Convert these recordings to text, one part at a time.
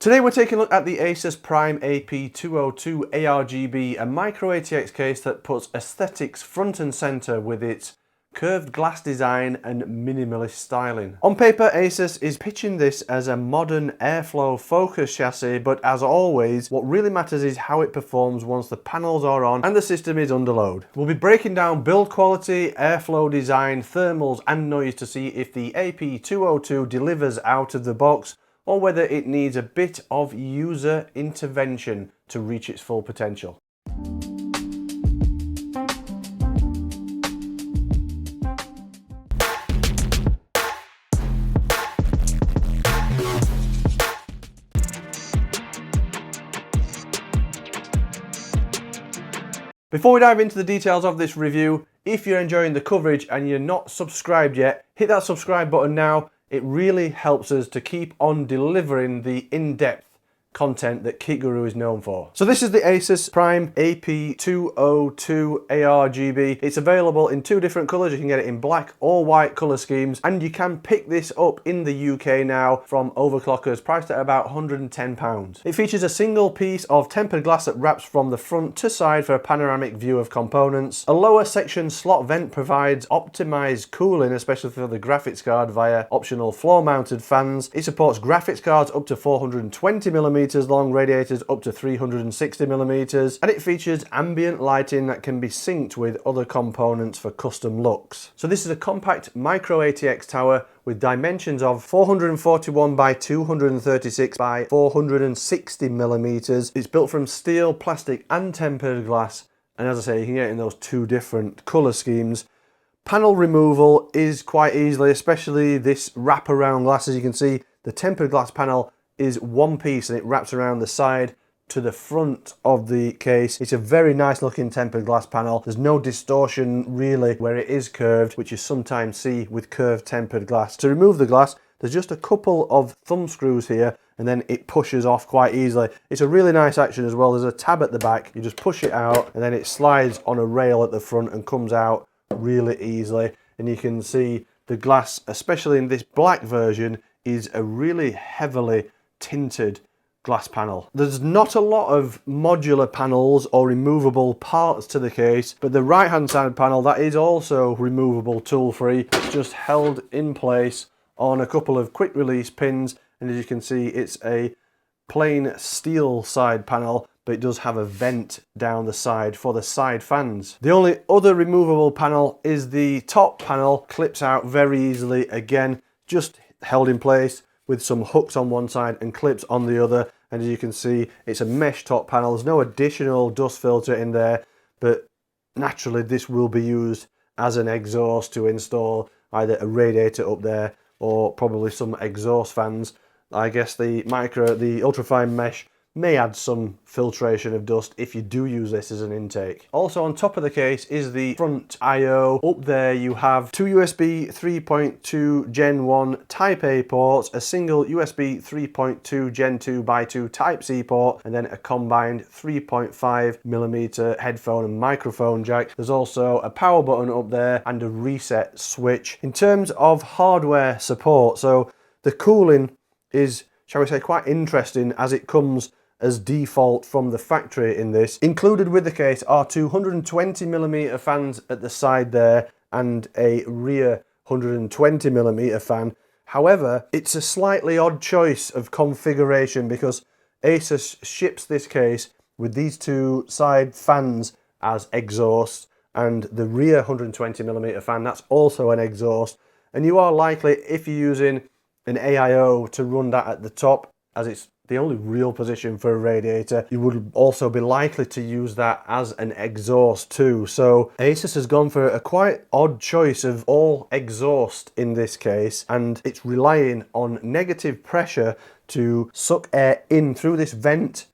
Today we're taking a look at the ASUS Prime AP202 ARGB, a micro-ATX case that puts aesthetics front and centre with its curved glass design and minimalist styling. On paper, ASUS is pitching this as a modern airflow focused chassis, but as always, what really matters is how it performs once the panels are on and the system is under load. We'll be breaking down build quality, airflow design, thermals and noise to see if the AP202 delivers out of the box, or whether it needs a bit of user intervention to reach its full potential. Before we dive into the details of this review, if you're enjoying the coverage and you're not subscribed yet, hit that subscribe button now. It really helps us to keep on delivering the in-depth content that KitGuru is known for. So this is the ASUS Prime AP202 ARGB. It's available in two different colours. You can get it in black or white colour schemes, and you can pick this up in the UK now from overclockers, priced at about £110. It features a single piece of tempered glass that wraps from the front to side for a panoramic view of components. A lower section slot vent provides optimised cooling, especially for the graphics card, via optional floor-mounted fans. It supports graphics cards up to 420mm long, radiators up to 360mm, and it features ambient lighting that can be synced with other components for custom looks. So this is a compact micro-ATX tower with dimensions of 441 by 236 by 460mm. It's built from steel, plastic and tempered glass, and as I say, you can get it in those two different colour schemes. Panel removal is quite easily, especially this wraparound glass. As you can see, the tempered glass panel is one piece and it wraps around the side to the front of the case. It's a very nice looking tempered glass panel. There's no distortion really where it is curved, which you sometimes see with curved tempered glass. To remove the glass, there's just a couple of thumb screws here and then it pushes off quite easily. It's a really nice action as well. There's a tab at the back. You just push it out and then it slides on a rail at the front and comes out really easily. And you can see the glass, especially in this black version, is a really heavily tinted glass panel. There's not a lot of modular panels or removable parts to the case, but the right hand side panel, that is also removable, tool free. It's just held in place on a couple of quick release pins, and as you can see, it's a plain steel side panel, but it does have a vent down the side for the side fans. The only other removable panel is the top panel. Clips out very easily, again just held in place with some hooks on one side and clips on the other. And as you can see, it's a mesh top panel. There's no additional dust filter in there, but naturally this will be used as an exhaust to install either a radiator up there or probably some exhaust fans. I guess the ultrafine mesh may add some filtration of dust if you do use this as an intake. Also on top of the case is the front I/O. Up there you have two USB 3.2 Gen 1 Type A ports, a single USB 3.2 Gen 2 by 2 Type C port, and then a combined 3.5mm headphone and microphone jack. There's also a power button up there and a reset switch. In terms of hardware support, so the cooling is, shall we say, quite interesting, as it comes as default from the factory in this. Included with the case are two 120mm fans at the side there and a rear 120mm fan. However, it's a slightly odd choice of configuration because ASUS ships this case with these two side fans as exhaust, and the rear 120mm fan, that's also an exhaust. And you are likely, if you're using an AIO, to run that at the top, as it's the only real position for a radiator. You would also be likely to use that as an exhaust too. So ASUS has gone for a quite odd choice of all exhaust in this case, and it's relying on negative pressure to suck air in through this vent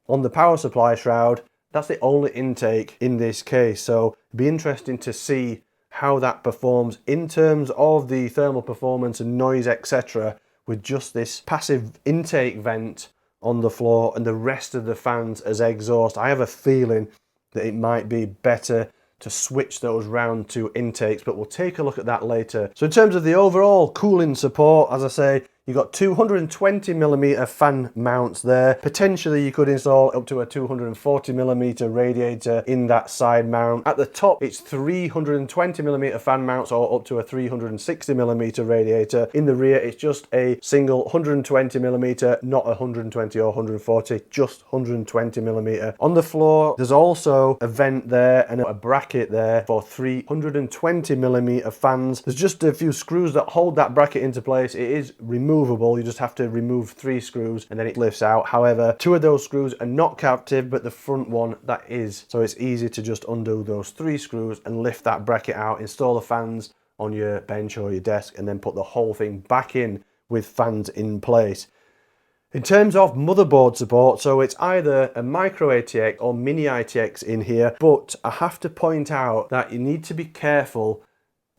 on the power supply shroud. That's the only intake in this case, so it'd be interesting to see how that performs in terms of the thermal performance and noise, etc., with just this passive intake vent on the floor and the rest of the fans as exhaust. I have a feeling that it might be better to switch those round to intakes, but we'll take a look at that later. So in terms of the overall cooling support, as I say, You've got 220mm fan mounts there. Potentially you could install up to a 240mm radiator in that side mount. At the top it's 320mm fan mounts or up to a 360mm radiator. In the rear it's just a single 120mm, not 120 or 140, just 120mm. On the floor there's also a vent there and a bracket there for 320mm fans. There's just a few screws that hold that bracket into place. It is removable, you just have to remove 3 screws and then it lifts out. However, 2 of those screws are not captive, but the front one that is, so it's easy to just undo those 3 screws and lift that bracket out, install the fans on your bench or your desk, and then put the whole thing back in with fans in place. In terms of motherboard support, so it's either a micro-ATX or mini-ATX in here, but I have to point out that you need to be careful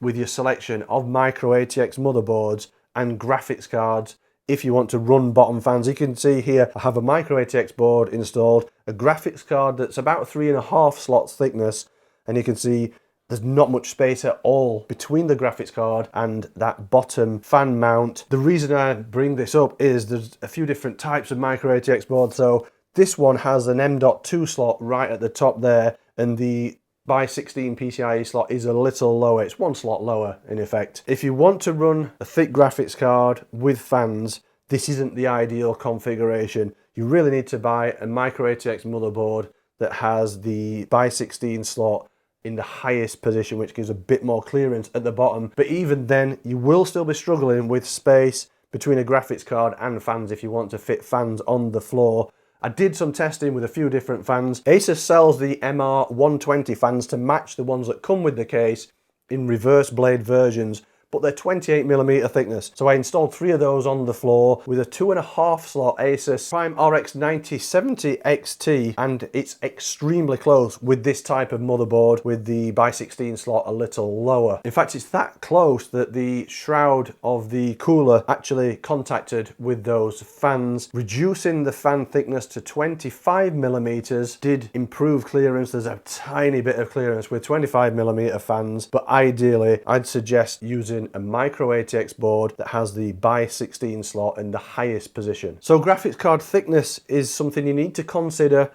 with your selection of micro-ATX motherboards and graphics cards if you want to run bottom fans. You can see here I have a micro-ATX board installed, a graphics card that's about 3.5 slots thickness, and you can see there's not much space at all between the graphics card and that bottom fan mount. The reason I bring this up is there's a few different types of micro-ATX boards. So this one has an M.2 slot right at the top there, and the by 16 PCIe slot is a little lower. It's 1 slot lower in effect. If you want to run a thick graphics card with fans, this isn't the ideal configuration. You really need to buy a micro-ATX motherboard that has the by 16 slot in the highest position, which gives a bit more clearance at the bottom. But even then, you will still be struggling with space between a graphics card and fans if you want to fit fans on the floor. I did some testing with a few different fans. ASUS sells the MR120 fans to match the ones that come with the case in reverse blade versions, but they're 28mm thickness. So I installed 3 of those on the floor with a 2.5 slot ASUS Prime RX 9070 XT, and it's extremely close with this type of motherboard with the by 16 slot a little lower. In fact, it's that close that the shroud of the cooler actually contacted with those fans. Reducing the fan thickness to 25mm did improve clearance. There's a tiny bit of clearance with 25mm fans, but ideally I'd suggest using a micro-ATX board that has the by 16 slot in the highest position. So graphics card thickness is something you need to consider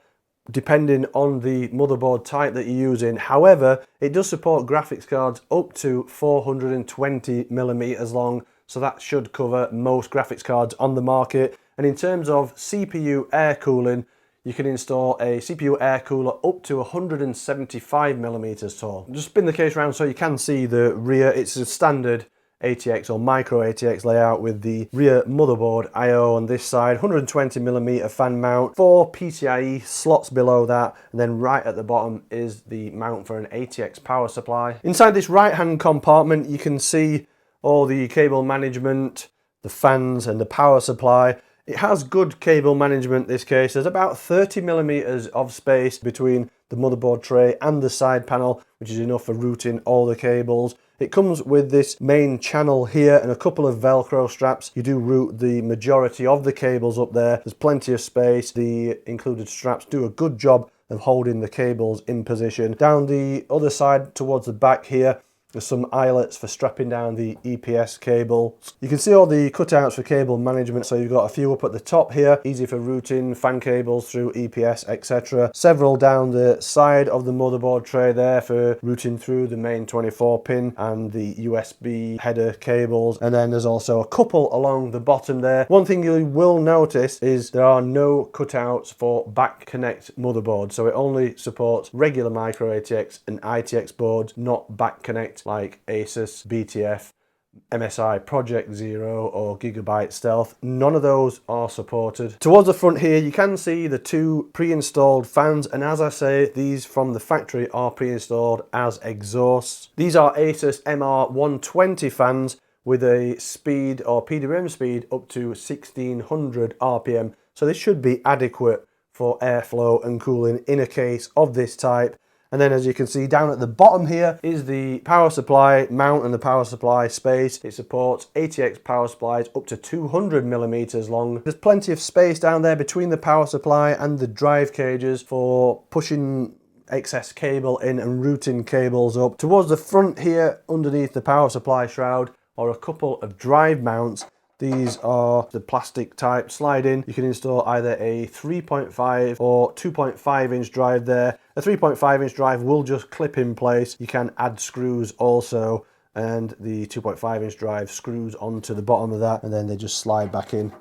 depending on the motherboard type that you're using. However, it does support graphics cards up to 420mm long, so that should cover most graphics cards on the market. And in terms of CPU air cooling, you can install a CPU air cooler up to 175mm tall. Just spin the case around so you can see the rear. It's a standard ATX or micro-ATX layout with the rear motherboard I/O on this side, 120mm fan mount, 4 PCIe slots below that, and then right at the bottom is the mount for an ATX power supply. Inside this right-hand compartment you can see all the cable management, the fans and the power supply. It has good cable management, this case. There's about 30mm of space between the motherboard tray and the side panel, which is enough for routing all the cables. It comes with this main channel here and a couple of Velcro straps. You do route the majority of the cables up there. There's plenty of space. The included straps do a good job of holding the cables in position. Down the other side towards the back here, there's some eyelets for strapping down the EPS cables. You can see all the cutouts for cable management, so you've got a few up at the top here, easy for routing fan cables through EPS, etc. Several down the side of the motherboard tray there for routing through the main 24-pin and the USB header cables. And then there's also a couple along the bottom there. One thing you will notice is there are no cutouts for back connect motherboards, so it only supports regular micro-ATX and ITX boards, not back connect like ASUS, BTF, MSI Project Zero or Gigabyte Stealth. None of those are supported. Towards the front here you can see the 2 pre-installed fans, and as I say, these from the factory are pre-installed as exhausts. These are ASUS MR120 fans with a speed or PWM speed up to 1600 RPM, so this should be adequate for airflow and cooling in a case of this type. And then as you can see down at the bottom here is the power supply mount and the power supply space. It supports ATX power supplies up to 200mm long. There's plenty of space down there between the power supply and the drive cages for pushing excess cable in and routing cables up. Towards the front here, underneath the power supply shroud, are a couple of drive mounts These are the plastic type slide in. You can install either a 3.5 or 2.5 inch drive there. A 3.5 inch drive will just clip in place. You can add screws also, and the 2.5 inch drive screws onto the bottom of that, and then they just slide back in.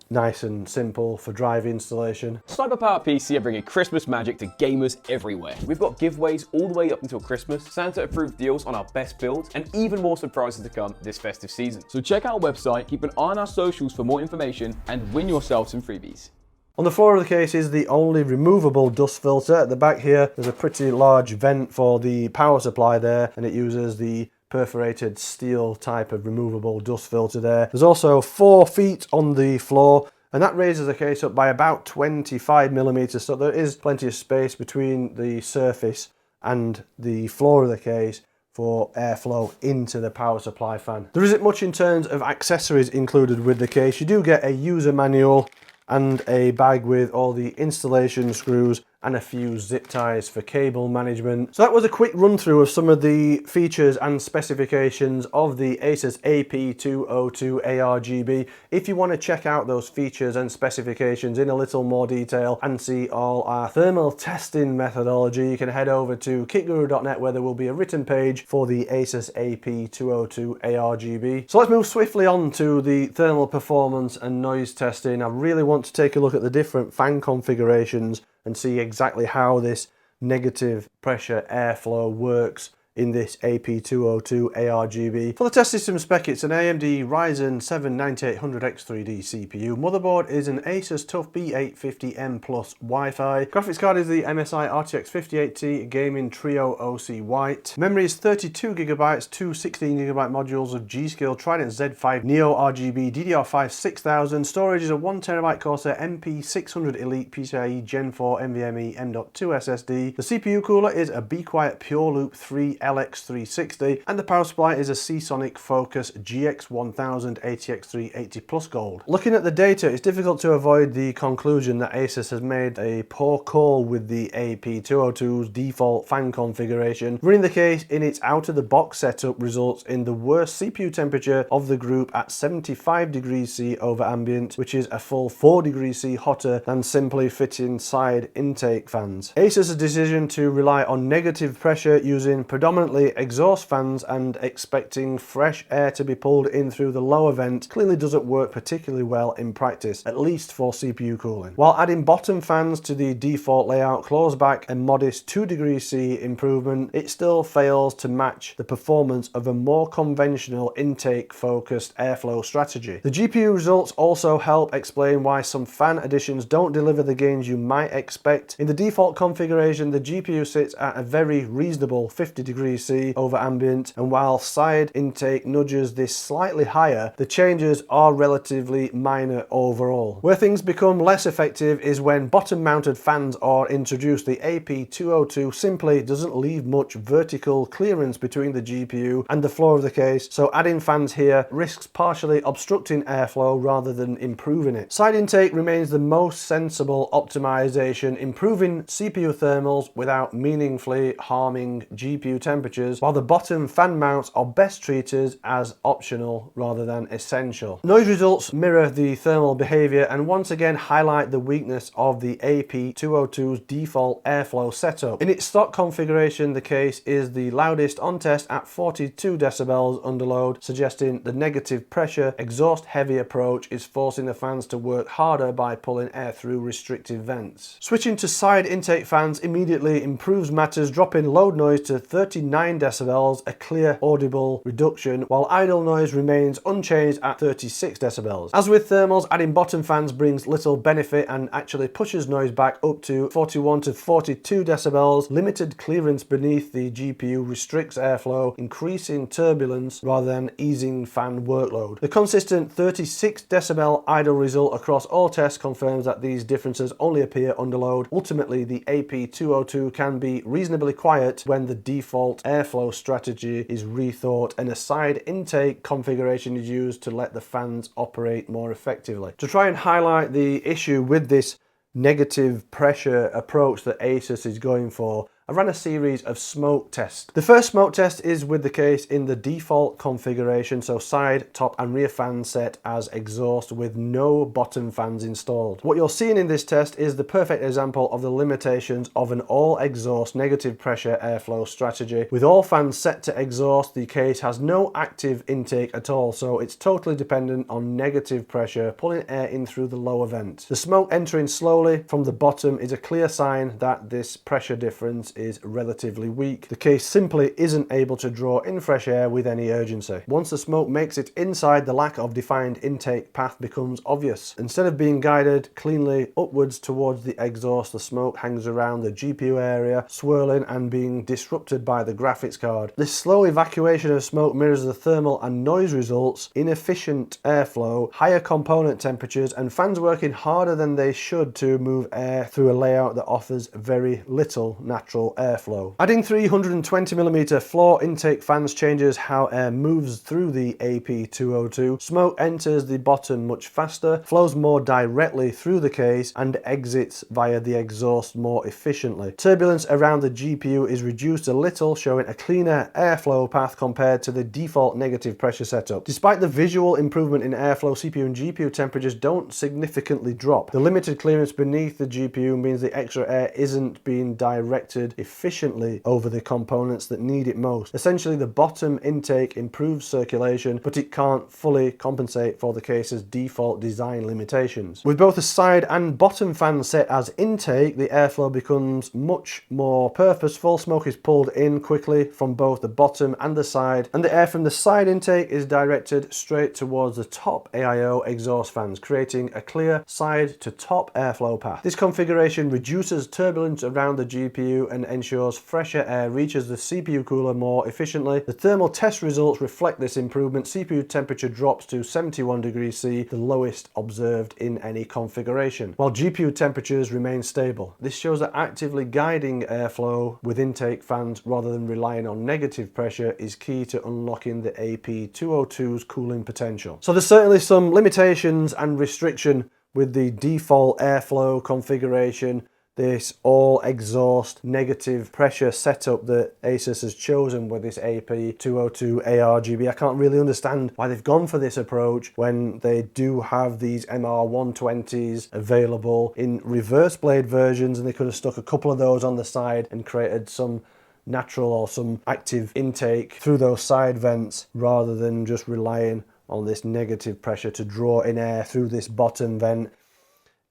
Nice and simple for drive installation. Sniper Power PC are bringing Christmas magic to gamers everywhere. We've got giveaways all the way up until Christmas, Santa-approved deals on our best builds, and even more surprises to come this festive season. So check out our website, keep an eye on our socials for more information, and win yourself some freebies. On the floor of the case is the only removable dust filter. At the back here, there's a pretty large vent for the power supply there, and it uses the perforated steel type of removable dust filter there. There's also 4 feet on the floor, and that raises the case up by about 25 millimeters, so there is plenty of space between the surface and the floor of the case for airflow into the power supply fan. There isn't much in terms of accessories included with the case. You do get a user manual and a bag with all the installation screws and a few zip ties for cable management. So that was a quick run through of some of the features and specifications of the ASUS AP202 ARGB. If you want to check out those features and specifications in a little more detail and see all our thermal testing methodology, you can head over to KitGuruTech, where there will be a written page for the ASUS AP202 ARGB. So let's move swiftly on to the thermal performance and noise testing. I really want to take a look at the different fan configurations and see exactly how this negative pressure airflow works in this AP202 ARGB. For the test system spec, it's an AMD Ryzen 7 9800X3D CPU. Motherboard is an ASUS TUF B850M Plus Wi-Fi. Graphics card is the MSI RTX 58T Gaming Trio OC White. Memory is 32GB, two 16GB modules of G-Skill Trident Z5 Neo RGB DDR5 6000. Storage is a 1TB Corsair MP600 Elite PCIe Gen 4 NVMe M.2 SSD. The CPU cooler is a Be Quiet Pure Loop 3 LX360, and the power supply is a Seasonic Focus GX1000 ATX380 Plus Gold. Looking at the data, it's difficult to avoid the conclusion that ASUS has made a poor call with the AP202's default fan configuration. Running the case in its out-of-the-box setup results in the worst CPU temperature of the group at 75 degrees C over ambient, which is a full 4 degrees C hotter than simply fitting side intake fans. ASUS's decision to rely on negative pressure using predominantly exhaust fans and expecting fresh air to be pulled in through the lower vent clearly doesn't work particularly well in practice, at least for CPU cooling. While adding bottom fans to the default layout claws back a modest 2 degrees C improvement, it still fails to match the performance of a more conventional intake-focused airflow strategy. The GPU results also help explain why some fan additions don't deliver the gains you might expect. In the default configuration, the GPU sits at a very reasonable 50 degrees C over ambient, and while side intake nudges this slightly higher, the changes are relatively minor overall. Where things become less effective is when bottom mounted fans are introduced. The AP202 simply doesn't leave much vertical clearance between the GPU and the floor of the case, so adding fans here risks partially obstructing airflow rather than improving it. Side intake remains the most sensible optimization, improving CPU thermals without meaningfully harming GPU temperatures, while the bottom fan mounts are best treated as optional rather than essential. Noise results mirror the thermal behavior and once again highlight the weakness of the AP202's default airflow setup. In its stock configuration, the case is the loudest on test at 42 decibels under load, suggesting the negative pressure, exhaust heavy approach is forcing the fans to work harder by pulling air through restrictive vents. Switching to side intake fans immediately improves matters, dropping load noise to 39 decibels, a clear audible reduction, while idle noise remains unchanged at 36 decibels. As with thermals, adding bottom fans brings little benefit and actually pushes noise back up to 41 to 42 decibels. Limited clearance beneath the GPU restricts airflow, increasing turbulence rather than easing fan workload. The consistent 36 decibel idle result across all tests confirms that these differences only appear under load. Ultimately, the AP202 can be reasonably quiet when the default airflow strategy is rethought and a side intake configuration is used to let the fans operate more effectively. To try and highlight the issue with this negative pressure approach that ASUS is going for, I ran a series of smoke tests. The first smoke test is with the case in the default configuration, so side, top and rear fans set as exhaust with no bottom fans installed. What you're seeing in this test is the perfect example of the limitations of an all exhaust negative pressure airflow strategy. With all fans set to exhaust, the case has no active intake at all, so it's totally dependent on negative pressure pulling air in through the lower vent. The smoke entering slowly from the bottom is a clear sign that this pressure difference is relatively weak. The case simply isn't able to draw in fresh air with any urgency. Once the smoke makes it inside, the lack of defined intake path becomes obvious. Instead of being guided cleanly upwards towards the exhaust, the smoke hangs around the GPU area, swirling and being disrupted by the graphics card. This slow evacuation of smoke mirrors the thermal and noise results, inefficient airflow, higher component temperatures, and fans working harder than they should to move air through a layout that offers very little natural airflow. Adding 320mm floor intake fans changes how air moves through the AP202. Smoke enters the bottom much faster, flows more directly through the case, and exits via the exhaust more efficiently. Turbulence around the GPU is reduced a little, showing a cleaner airflow path compared to the default negative pressure setup. Despite the visual improvement in airflow, CPU and GPU temperatures don't significantly drop. The limited clearance beneath the GPU means the extra air isn't being directed efficiently over the components that need it most. Essentially, the bottom intake improves circulation, but it can't fully compensate for the case's default design limitations. With both the side and bottom fans set as intake, the airflow becomes much more purposeful. Smoke is pulled in quickly from both the bottom and the side, and the air from the side intake is directed straight towards the top AIO exhaust fans, creating a clear side to top airflow path. This configuration reduces turbulence around the GPU and ensures fresher air reaches the CPU cooler more efficiently. The thermal test results reflect this improvement. CPU temperature drops to 71 degrees C, the lowest observed in any configuration, while GPU temperatures remain stable. This shows that actively guiding airflow with intake fans rather than relying on negative pressure is key to unlocking the AP202's cooling potential. So there's certainly some limitations and restriction with the default airflow configuration, this all exhaust negative pressure setup that ASUS has chosen with this AP202 ARGB. I can't really understand why they've gone for this approach when they do have these MR120s available in reverse blade versions, and they could have stuck a couple of those on the side and created some natural or some active intake through those side vents rather than just relying on this negative pressure to draw in air through this bottom vent.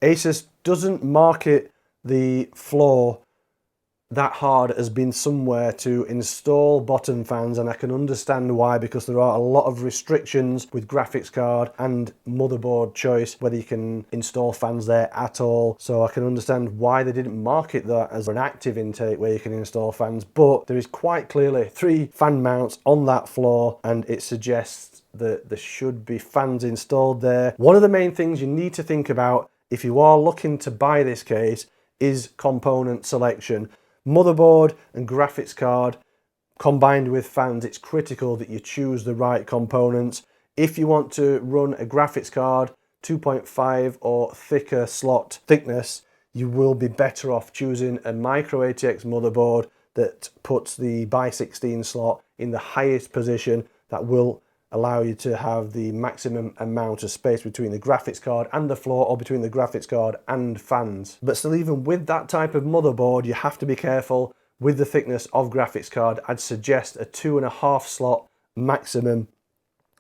ASUS doesn't market the floor that hard as being somewhere to install bottom fans, and I can understand why, because there are a lot of restrictions with graphics card and motherboard choice whether you can install fans there at all. So I can understand why they didn't market that as an active intake where you can install fans, but there is quite clearly 3 fan mounts on that floor, and it suggests that there should be fans installed there. One of the main things you need to think about if you are looking to buy this case is component selection. Motherboard and graphics card combined with fans, it's critical that you choose the right components. If you want to run a graphics card 2.5 or thicker slot thickness, you will be better off choosing a micro-ATX motherboard that puts the by 16 slot in the highest position. That will allow you to have the maximum amount of space between the graphics card and the floor, or between the graphics card and fans. But still, even with that type of motherboard, you have to be careful with the thickness of graphics card. I'd suggest a 2.5 slot maximum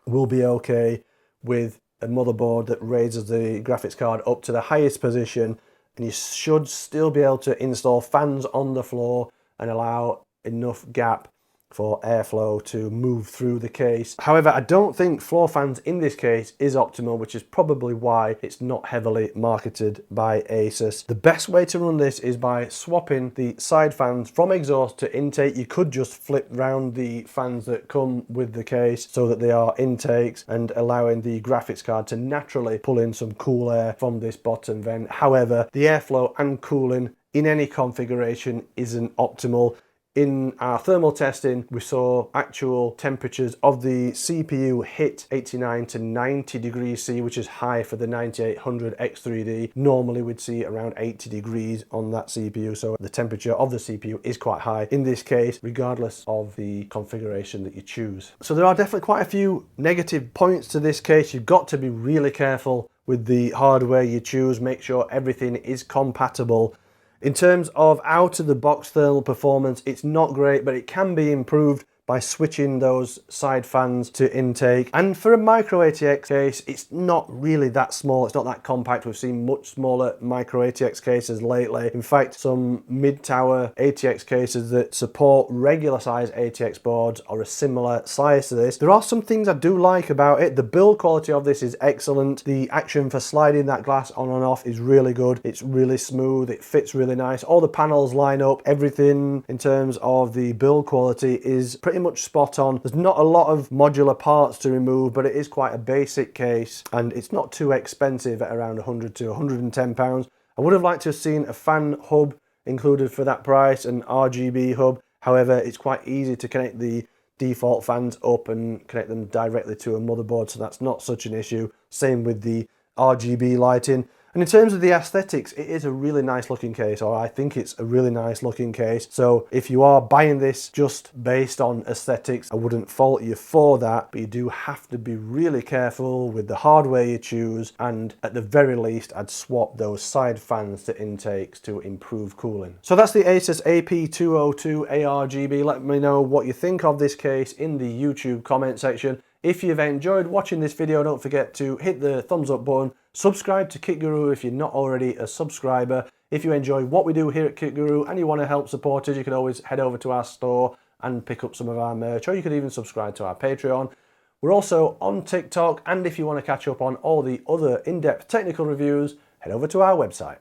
will be okay with a motherboard that raises the graphics card up to the highest position, and you should still be able to install fans on the floor and allow enough gap for airflow to move through the case. However, I don't think floor fans in this case is optimal, which is probably why it's not heavily marketed by ASUS. The best way to run this is by swapping the side fans from exhaust to intake. You could just flip round the fans that come with the case so that they are intakes, and allowing the graphics card to naturally pull in some cool air from this bottom vent. However, the airflow and cooling in any configuration isn't optimal. In our thermal testing, we saw actual temperatures of the CPU hit 89 to 90 degrees C, which is high for the 9800 X3D. Normally we'd see around 80 degrees on that CPU, so the temperature of the CPU is quite high in this case, regardless of the configuration that you choose. So there are definitely quite a few negative points to this case. You've got to be really careful with the hardware you choose, make sure everything is compatible. In terms of out-of-the-box thermal performance, it's not great, but it can be improved by switching those side fans to intake. And for a micro-ATX case, it's not really that small, it's not that compact. We've seen much smaller micro-ATX cases lately. In fact, some mid-tower ATX cases that support regular size ATX boards are a similar size to this. There are some things I do like about it. The build quality of this is excellent. The action for sliding that glass on and off is really good. It's really smooth, it fits really nice. All the panels line up. Everything in terms of the build quality is pretty much spot on. There's not a lot of modular parts to remove, but it is quite a basic case, and it's not too expensive at around 100 to 110 pounds. I would have liked to have seen a fan hub included for that price, an RGB hub. However, it's quite easy to connect the default fans up and connect them directly to a motherboard, so that's not such an issue. Same with the RGB lighting. And in terms of the aesthetics, it is a really nice looking case, or I think it's a really nice looking case. So if you are buying this just based on aesthetics, I wouldn't fault you for that, but you do have to be really careful with the hardware you choose, and at the very least, I'd swap those side fans to intakes to improve cooling. So that's the ASUS AP202 ARGB. Let me know what you think of this case in the YouTube comment section. If you've enjoyed watching this video, don't forget to hit the thumbs up button. Subscribe to KitGuru if you're not already a subscriber. If you enjoy what we do here at KitGuru and you want to help support us, you can always head over to our store and pick up some of our merch, or you could even subscribe to our Patreon. We're also on TikTok, and if you want to catch up on all the other in-depth technical reviews, head over to our website.